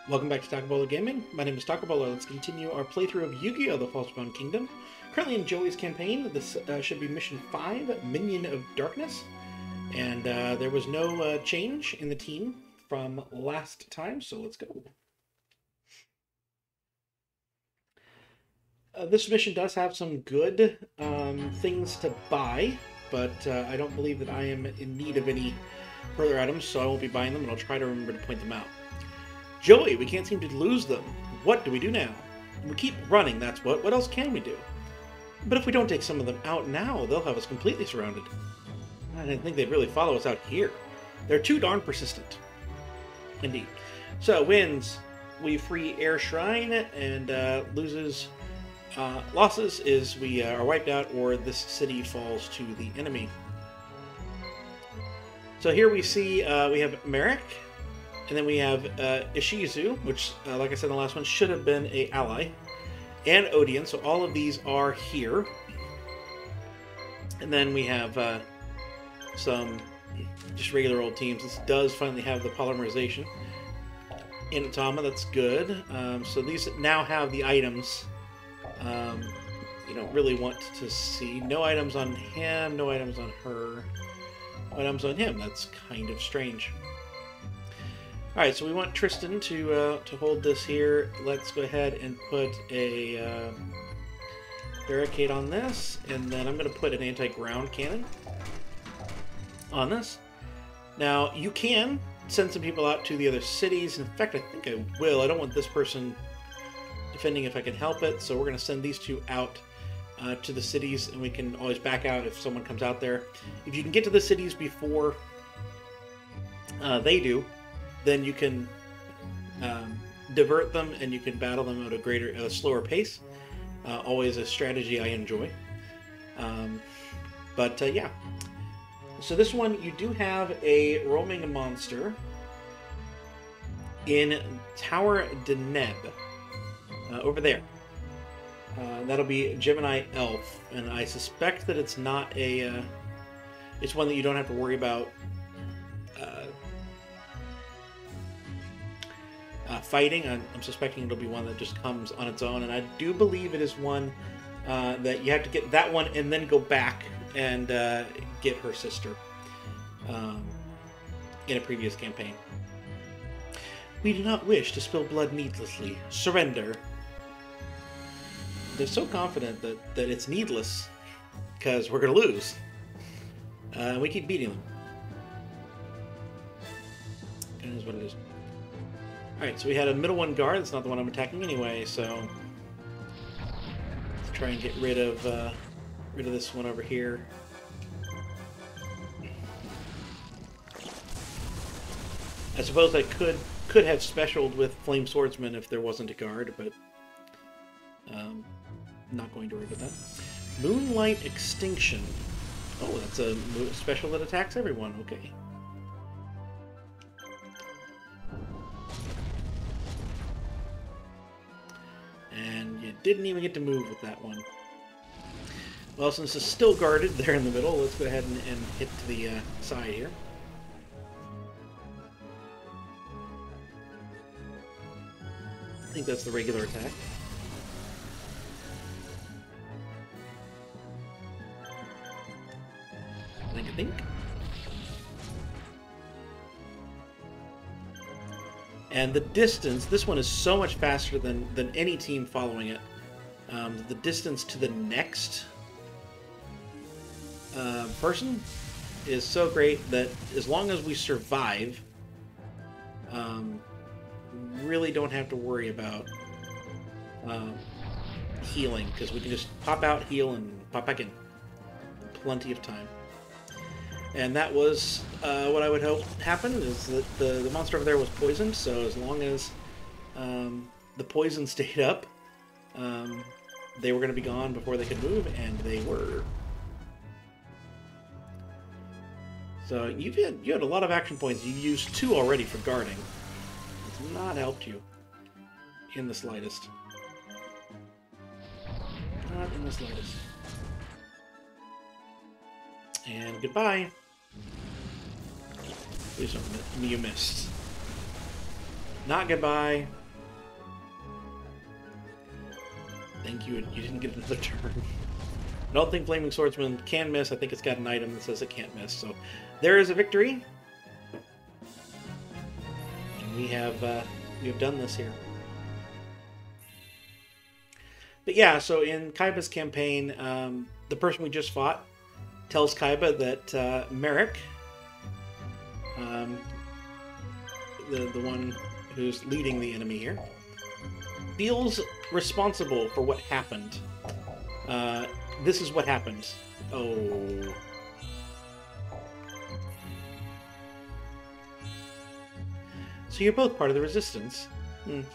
Welcome back to Taco Bowler Gaming. My name is Taco Bowler. Let's continue our playthrough of Yu-Gi-Oh! The Falsebound Kingdom. Currently in Joey's campaign. This should be Mission 5, Minion of Darkness. And there was no change in the team from last time, so let's go. This mission does have some good things to buy, but I don't believe that I am in need of any further items, so I won't be buying them, and I'll try to remember to point them out. Joey, we can't seem to lose them. What do we do now? We keep running, that's what. What else can we do? But if we don't take some of them out now, they'll have us completely surrounded. I didn't think they'd really follow us out here. They're too darn persistent. Indeed. So, wins, we free Air Shrine, and losses is we are wiped out or this city falls to the enemy. So here we see we have Merrick. And then we have Ishizu, which, like I said in the last one, should have been an ally. And Odeon, so all of these are here. And then we have some just regular old teams. This does finally have the polymerization. Inatama, that's good. So these now have the items you don't really want to see. No items on him, no items on her. No items on him, that's kind of strange. Alright, so we want Tristan to hold this here. Let's go ahead and put a barricade on this, and then I'm going to put an anti-ground cannon on this. Now, you can send some people out to the other cities. In fact, I think I will. I don't want this person defending if I can help it, so we're going to send these two out to the cities, and we can always back out if someone comes out there. If you can get to the cities before they do, then you can divert them and you can battle them at a slower pace. Always a strategy I enjoy. Yeah. So this one, you do have a roaming monster in Tower de Neb, over there. That'll be Gemini Elf, and I suspect that it's not a... it's one that you don't have to worry about fighting. I'm suspecting it'll be one that just comes on its own, and I do believe it is one that you have to get that one and then go back and get her sister in a previous campaign. We do not wish to spill blood needlessly. Surrender. They're so confident that it's needless because we're going to lose. We keep beating them. That is what it is. Alright, so we had a middle one guard. That's not the one I'm attacking anyway, so let's try and get rid of this one over here. I suppose I could have specialed with Flame Swordsman if there wasn't a guard, but not going to worry about that. Moonlight Extinction. Oh, that's a special that attacks everyone. Okay. And you didn't even get to move with that one. Well, since it's still guarded there in the middle, let's go ahead and hit to the side here. I think that's the regular attack. I think. And the distance, this one is so much faster than any team following it. The distance to the next person is so great that as long as we survive, really don't have to worry about healing, because we can just pop out, heal, and pop back in. Plenty of time. And that was what I would hope happened, is that the monster over there was poisoned, so as long as the poison stayed up, they were going to be gone before they could move, and they were. So you had a lot of action points. You used 2 already for guarding. It's not helped you in the slightest. Not in the slightest. And goodbye. Please don't, you missed. Not goodbye. Thank you. You didn't get another turn. I don't think Flaming Swordsman can miss. I think it's got an item that says it can't miss. So there is a victory. And we have done this here. But yeah, so in Kaiba's campaign, the person we just fought tells Kaiba that Merrick, the one who's leading the enemy here, feels responsible for what happened. This is what happened. Oh. So you're both part of the Resistance.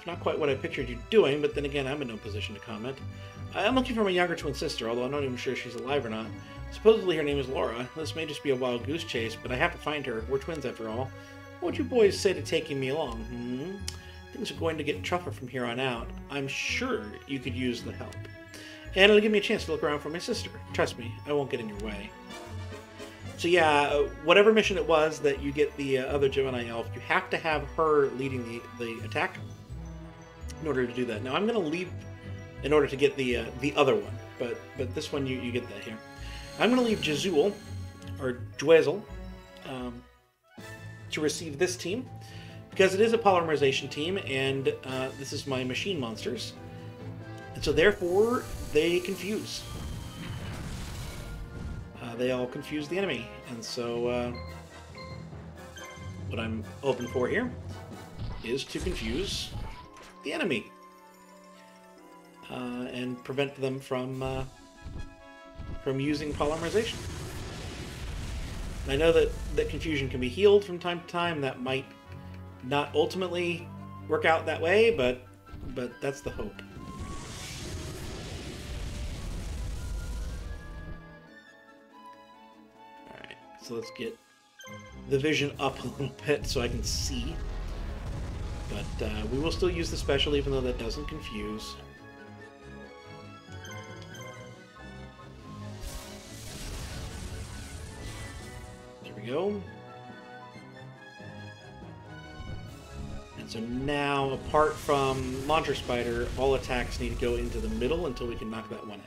Not quite what I pictured you doing, but then again, I'm in no position to comment. I'm looking for my younger twin sister, although I'm not even sure if she's alive or not. Supposedly her name is Laura. This may just be a wild goose chase, but I have to find her. We're twins after all. What would you boys say to taking me along? Things are going to get tougher from here on out. I'm sure you could use the help. And it'll give me a chance to look around for my sister. Trust me, I won't get in your way. So yeah, whatever mission it was that you get the other Gemini elf, you have to have her leading the attack in order to do that. Now I'm going to leave in order to get the other one, but this one you get that here. I'm going to leave Jazul, or Dwezel, to receive this team, because it is a polymerization team, and this is my machine monsters. And so therefore, they confuse. They all confuse the enemy. And so what I'm hoping for here is to confuse the enemy. And prevent them from using polymerization. I know that confusion can be healed from time to time. That might not ultimately work out that way, but that's the hope. Alright, so let's get the vision up a little bit so I can see. But we will still use the special, even though that doesn't confuse. Go. And so now, apart from Launcher Spider, all attacks need to go into the middle until we can knock that one out.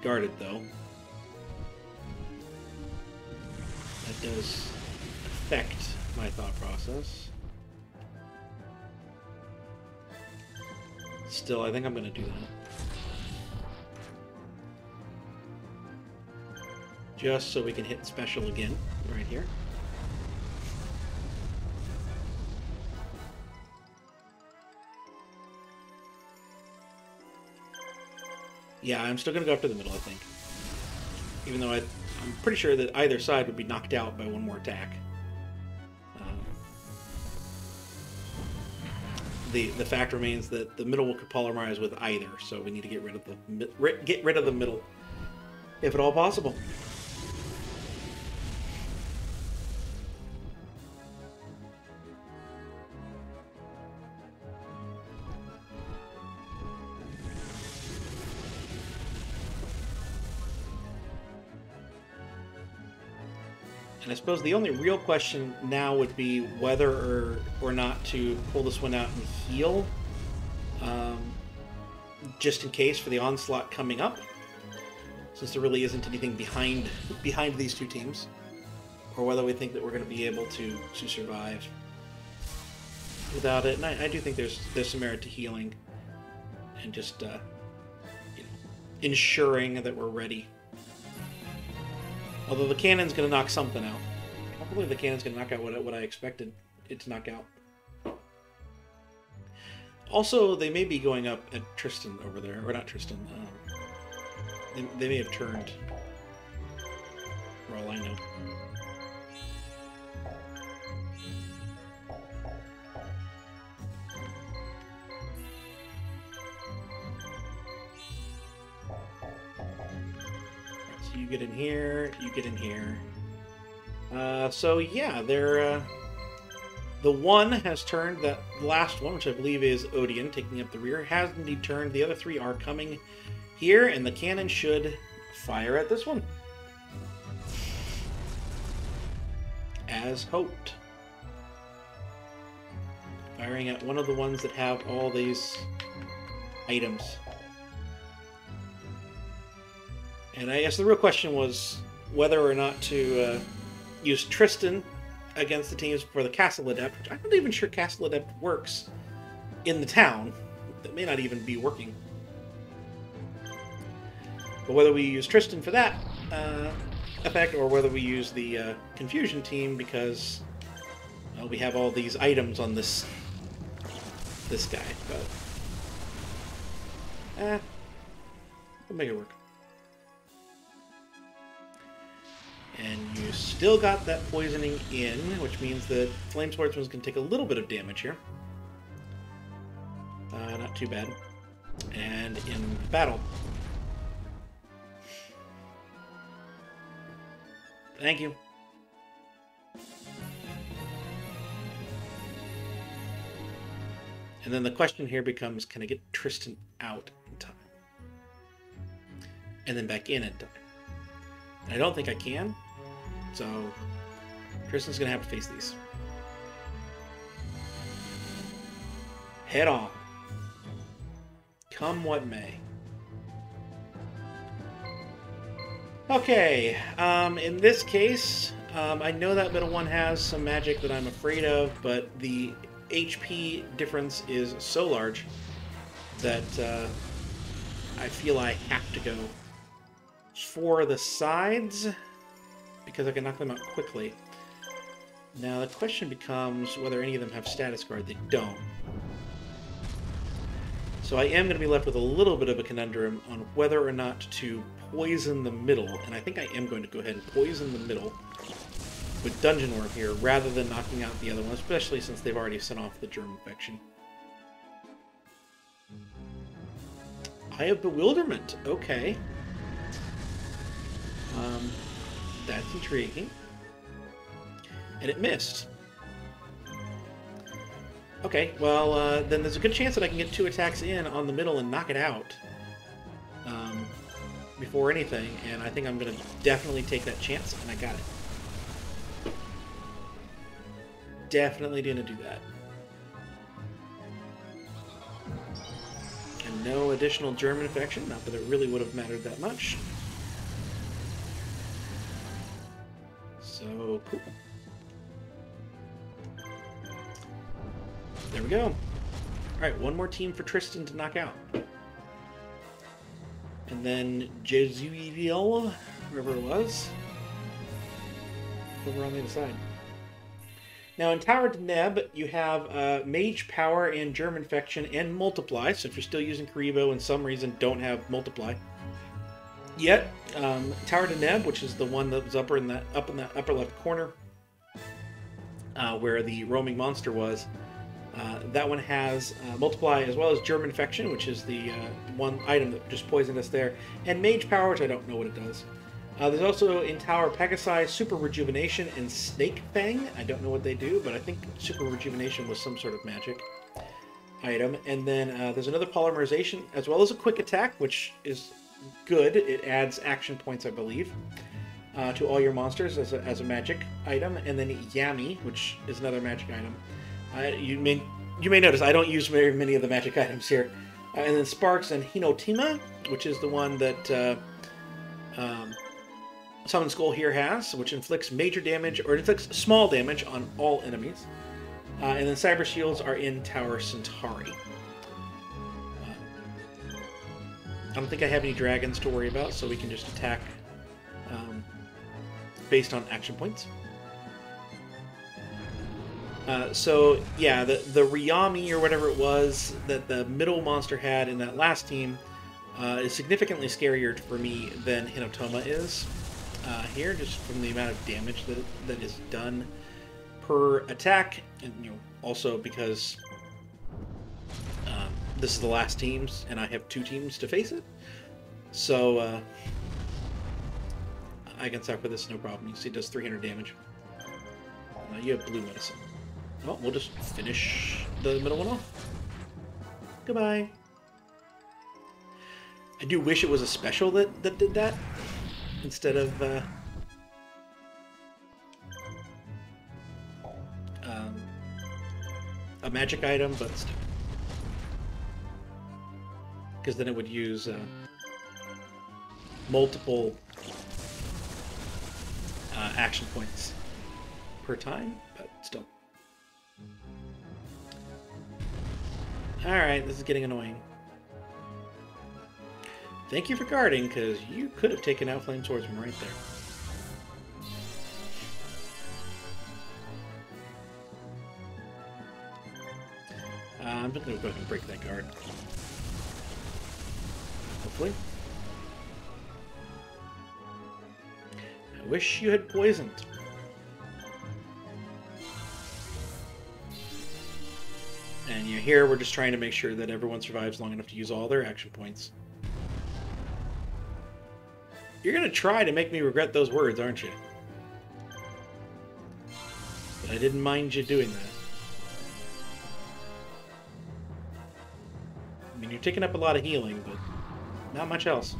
Guarded, though. That does affect my thought process. Still, I think I'm going to do that. Just so we can hit special again, right here. Yeah, I'm still going to go up to the middle, I think. Even though I'm pretty sure that either side would be knocked out by one more attack. The fact remains that the middle will polymerize with either, so we need to get rid of the middle, if at all possible. And I suppose the only real question now would be whether or not to pull this one out and heal, just in case for the onslaught coming up, since there really isn't anything behind these two teams, or whether we think that we're going to be able to survive without it. And I do think there's some merit to healing and just ensuring that we're ready. Although the cannon's going to knock something out. I don't believe the cannon's going to knock out what I expected it to knock out. Also, they may be going up at Tristan over there. Or not Tristan. They may have turned. For all I know. You get in here, you get in here. So yeah, they're the one has turned. That last one, which I believe is Odeon, taking up the rear, has indeed turned. The other three are coming here, and the cannon should fire at this one. As hoped. Firing at one of the ones that have all these items. And I guess the real question was whether or not to use Tristan against the teams for the Castle Adept, which I'm not even sure Castle Adept works in the town. That may not even be working. But whether we use Tristan for that effect, or whether we use the Confusion team because we have all these items on this guy. But we'll make it work. And you still got that poisoning in, which means that Flame Swordsman's can take a little bit of damage here. Not too bad. And in battle. Thank you. And then the question here becomes, can I get Tristan out in time? And then back in time. And I don't think I can. So Tristan's going to have to face these. Head on. Come what may. Okay, in this case, I know that middle one has some magic that I'm afraid of, but the HP difference is so large that I feel I have to go for the sides because I can knock them out quickly. Now the question becomes whether any of them have status guard. They don't. So I am going to be left with a little bit of a conundrum on whether or not to poison the middle, and I think I am going to go ahead and poison the middle with Dungeon Worm here, rather than knocking out the other one, especially since they've already sent off the germ infection. Eye of Bewilderment, okay. That's intriguing. And it missed. Okay, well, then there's a good chance that I can get 2 attacks in on the middle and knock it out before anything, and I think I'm going to definitely take that chance, and I got it. Definitely going to do that. And no additional germ infection, not that it really would have mattered that much. So, cool. There we go. Alright, one more team for Tristan to knock out. And then Jesuitial, whoever it was, over on the other side. Now in Tower de Neb, you have Mage Power and Germ Infection and Multiply, so if you're still using Karibo and some reason don't have Multiply yet, Tower de Neb, which is the one that was up in that upper left corner, where the roaming monster was, that one has Multiply as well as Germ Infection, which is the one item that just poisoned us there, and Mage Power, which I don't know what it does. There's also in Tower Pegasi Super Rejuvenation and Snake Fang. I don't know what they do, but I think Super Rejuvenation was some sort of magic item. And then there's another Polymerization as well as a Quick Attack, which is good. It adds action points, I believe, to all your monsters as a magic item. And then Yami, which is another magic item. You may notice I don't use very many of the magic items here. And then Sparks and Hinotima, which is the one that Summon Skull here has, which inflicts major damage, or inflicts small damage on all enemies. And then Cyber Shields are in Tower Centauri. I don't think I have any dragons to worry about, so we can just attack based on action points. So, yeah, the Ryami, or whatever it was, that the middle monster had in that last team is significantly scarier for me than Hinotoma is here, just from the amount of damage that is done per attack, and also because this is the last teams, and I have 2 teams to face it, so I can suffer this no problem. You see it does 300 damage. You have blue medicine. Well, we'll just finish the middle one off. Goodbye. I do wish it was a special that did that, instead of a magic item, but still. Because then it would use multiple action points per time, but still. Alright, this is getting annoying. Thank you for guarding, because you could have taken out Flame Swordsman right there. I'm just going to go ahead and break that guard. Hopefully. I wish you had poisoned. And yeah, here we're just trying to make sure that everyone survives long enough to use all their action points. You're going to try to make me regret those words, aren't you? But I didn't mind you doing that. I mean, you're taking up a lot of healing, but not much else.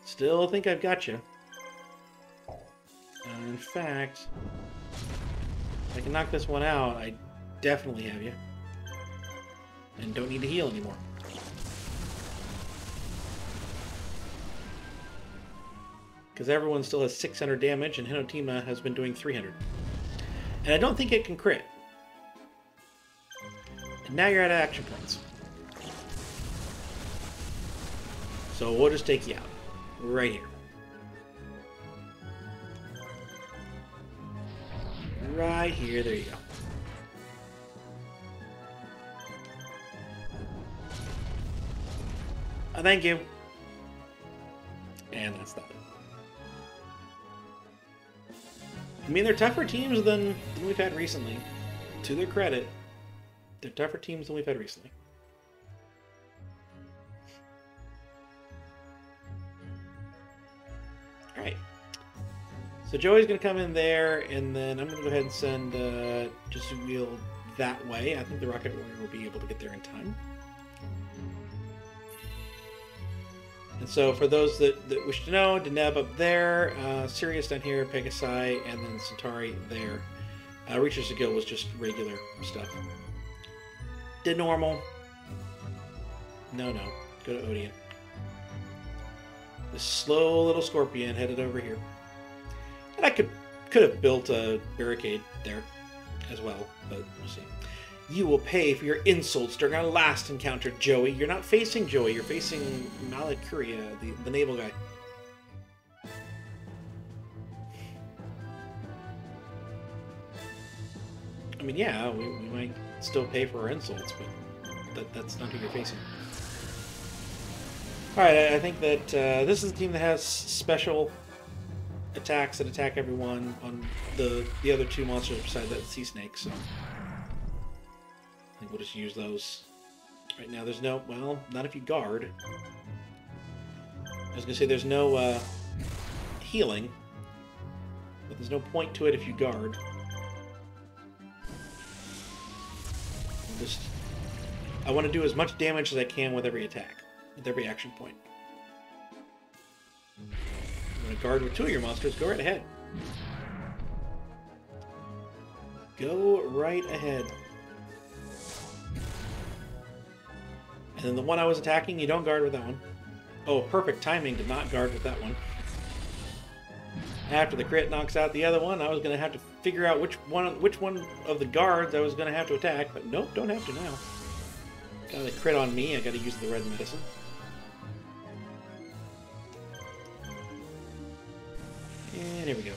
Still think I've got you. In fact, if I can knock this one out, I definitely have you. And don't need to heal anymore. Because everyone still has 600 damage, and Hinotima has been doing 300. And I don't think it can crit. And now you're out of action points. So we'll just take you out. Right here. Right here, there you go. Oh, thank you. And that's that. I mean, they're tougher teams than we've had recently. To their credit, they're tougher teams than we've had recently. Alright. So Joey's going to come in there, and then I'm going to go ahead and send Jisuwheel that way. I think the Rocket Warrior will be able to get there in time. And so for those that wish to know, Deneb up there, Sirius down here, Pegasi, and then Centauri there. Reacher's to Guild was just regular stuff. De normal. No. Go to Odeon. This slow little scorpion headed over here. And I could have built a barricade there as well, but we'll see. You will pay for your insults during our last encounter, Joey. You're not facing Joey, you're facing Malakuria, the naval guy. I mean, yeah, we might still pay for our insults, but that's not who you're facing. Alright, I think that this is a team that has special attacks that attack everyone on the other two monsters beside that sea snake, so I think we'll just use those. Right now there's no, well, not if you guard. I was going to say there's no healing, but there's no point to it if you guard. I want to do as much damage as I can with every attack, with every action point. I'm going to guard with two of your monsters. Go right ahead. Go right ahead. And then the one I was attacking, you don't guard with that one. Oh, perfect timing to not guard with that one. After the crit knocks out the other one, I was going to have to figure out which one of the guards I was going to have to attack, but nope, don't have to now. Got a crit on me, I got to use the red medicine. And here we go.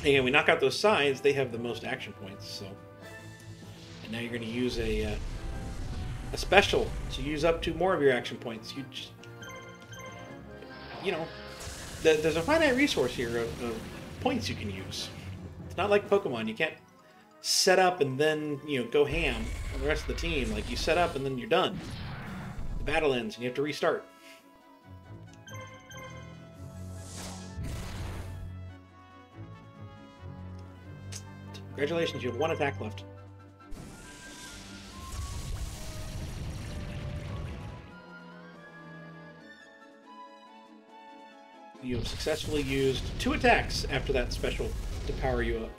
Again, we knock out those sides, they have the most action points, so... And now you're going to use a special to use up to more of your action points. You just... You know... There's a finite resource here of points you can use. It's not like Pokemon. You can't set up and then, you know, go ham on the rest of the team. Like, you set up and then you're done. The battle ends and you have to restart. Congratulations, you have one attack left. You have successfully used 2 attacks after that special to power you up.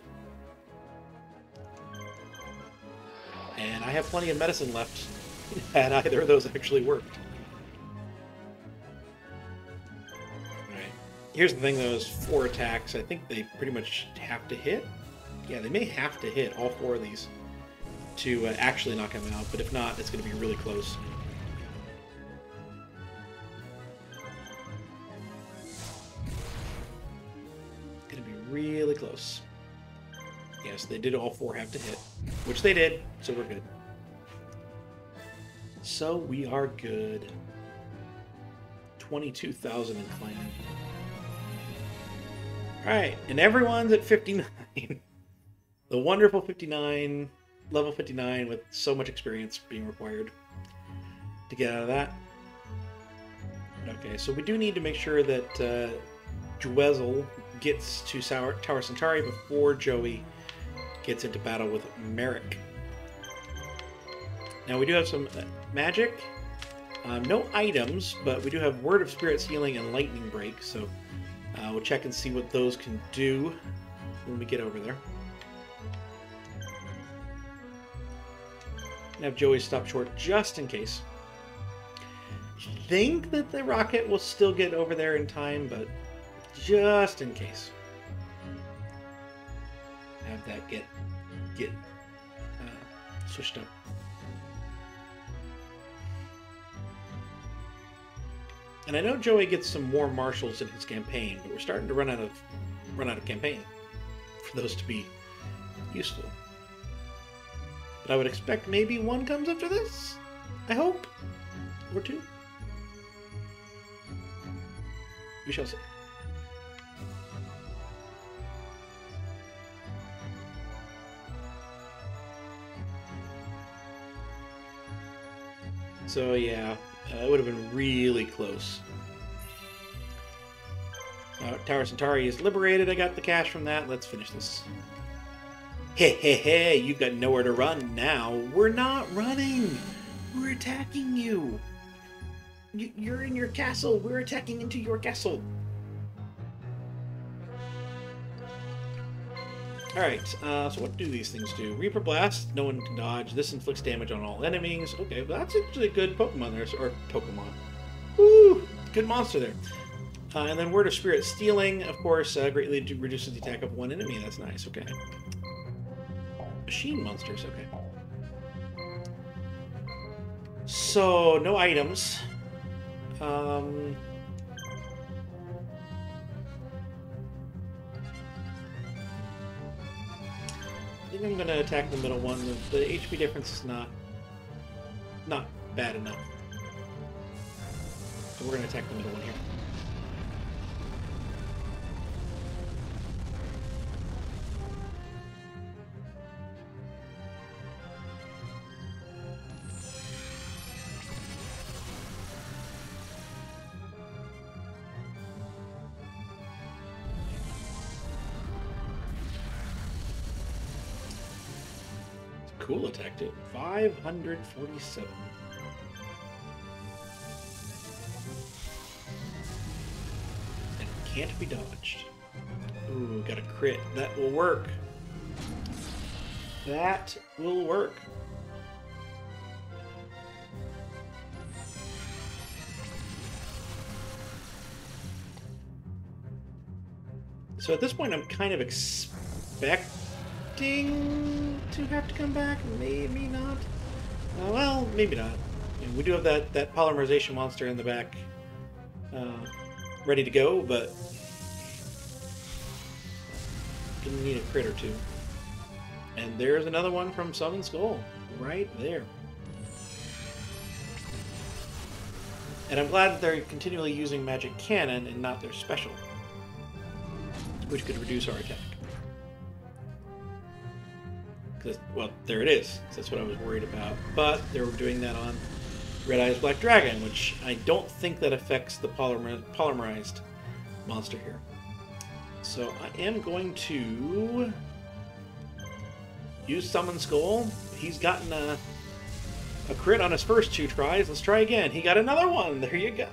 And I have plenty of medicine left had either of those actually worked. Alright. Here's the thing, those 4 attacks, I think they pretty much have to hit. Yeah, they may have to hit all 4 of these to actually knock him out, but if not, it's going to be really close. Going to be really close. Yes, they did all 4 have to hit, which they did, so we're good. So we are good. 22,000 in claim. Alright, and everyone's at 59. The wonderful 59, level 59 with so much experience being required to get out of that. Okay, so we do need to make sure that Dweezil gets to Tower Centauri before Joey gets into battle with Merrick. Now we do have some magic. No items, but we do have Word of Spirits Healing and Lightning Break, so we'll check and see what those can do when we get over there. And have Joey stop short just in case. I think that the rocket will still get over there in time, but just in case. Have that get switched up. And I know Joey gets some more marshals in his campaign, but we're starting to run out of campaign for those to be useful. But I would expect maybe 1 comes after this. I hope, or 2. We shall see. So yeah, it would have been really close. Tower Centauri is liberated. I got the cash from that. Let's finish this. Hey, hey, hey, you've got nowhere to run now. We're not running. We're attacking you. You're in your castle. We're attacking into your castle. Alright, so what do these things do? Reaper Blast, no one can dodge. This inflicts damage on all enemies. Okay, well, that's actually a good Pokemon there. Or Pokemon. Woo! Good monster there. And then Word of Spirit Stealing, of course, greatly reduces the attack of 1 enemy. That's nice, okay. Machine monsters, okay. So, no items. I think I'm going to attack the middle one. The HP difference is not bad enough. So we're going to attack the middle one here. Cool attack too. 547. And it can't be dodged. Ooh, got a crit. That will work. That will work. So at this point, I'm kind of expecting to have to come back. Maybe not. Well, maybe not. And we do have that polymerization monster in the back ready to go, but gonna need a crit or 2. And there's another one from Summon Skull right there. And I'm glad that they're continually using Magic Cannon and not their special, which could reduce our attack. Well, there it is. That's what I was worried about. But they were doing that on Red Eyes Black Dragon, which I don't think that affects the polymerized monster here. So I am going to use Summon Skull. He's gotten a crit on his first 2 tries. Let's try again. He got another one. There you go.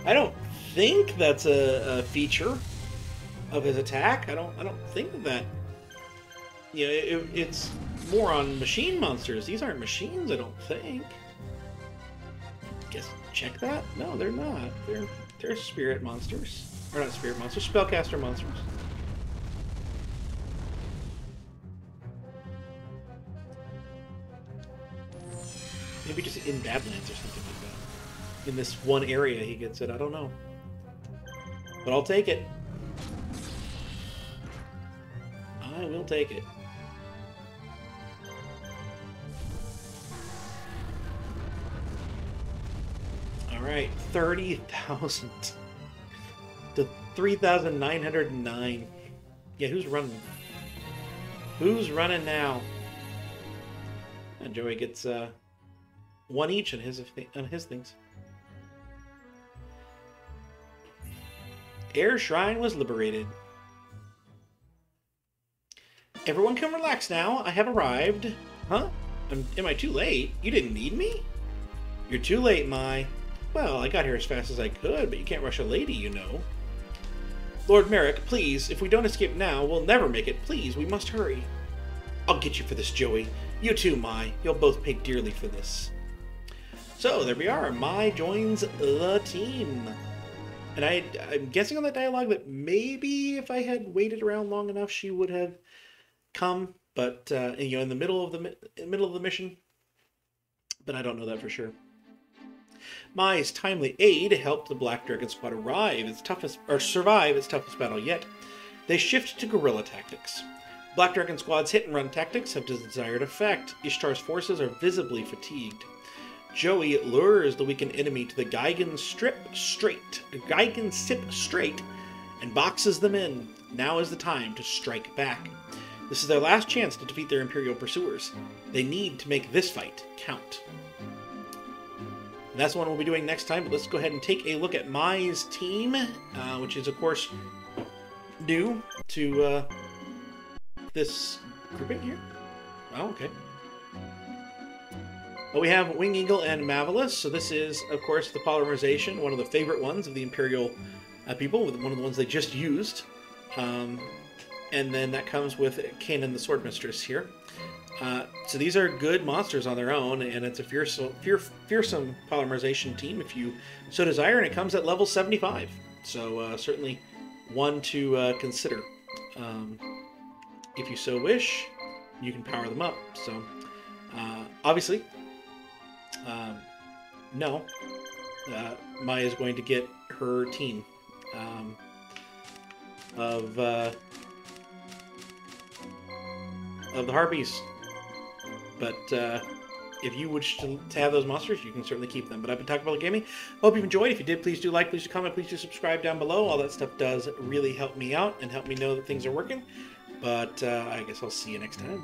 I don't think that's a feature of his attack. I don't think that Yeah, it's more on machine monsters. These aren't machines, I don't think. Guess check that? No, they're not. They're spirit monsters. Or not spirit monsters, spellcaster monsters. Maybe just in Badlands or something like that. In this one area he gets it, I don't know. But I'll take it. I will take it. Alright, 30,000 to 3,909. Yeah, who's running? Who's running now? And Joey gets one each on his things. Air Shrine was liberated. Everyone can relax now. I have arrived. Huh? Am I too late? You didn't need me? You're too late, Mai. Well, I got here as fast as I could, but you can't rush a lady, you know. Lord Merrick, please, if we don't escape now, we'll never make it. Please, we must hurry. I'll get you for this, Joey. You too, Mai. You'll both pay dearly for this. So, there we are. Mai joins the team. And I'm guessing on that dialogue that maybe if I had waited around long enough, she would have come, but you know, in the middle of the mission. But I don't know that for sure. Mai's timely aid helped the Black Dragon Squad survive its toughest battle yet. They shift to guerrilla tactics. Black Dragon Squad's hit-and-run tactics have the desired effect. Ishtar's forces are visibly fatigued. Joey lures the weakened enemy to the Geigen Sip Strait and boxes them in. Now is the time to strike back. This is their last chance to defeat their Imperial pursuers. They need to make this fight count. And that's the one we'll be doing next time, but let's go ahead and take a look at Mai's team, which is, of course, new to this grouping here. Oh, okay. Well, we have Wing Eagle and Mavelus, so this is, of course, the polymerization, one of the favorite ones of the Imperial people, one of the ones they just used. And then that comes with Kanan the Sword Mistress here. So these are good monsters on their own, and it's a fearsome polymerization team if you so desire, and it comes at level 75. So certainly one to consider. If you so wish, you can power them up. So obviously, no, Mai is going to get her team of the Harpies. But if you wish to have those monsters, you can certainly keep them. But I've been talking about gaming. Hope you've enjoyed. If you did, please do like, please do comment, please do subscribe down below. All that stuff does really help me out and help me know that things are working. But I guess I'll see you next time.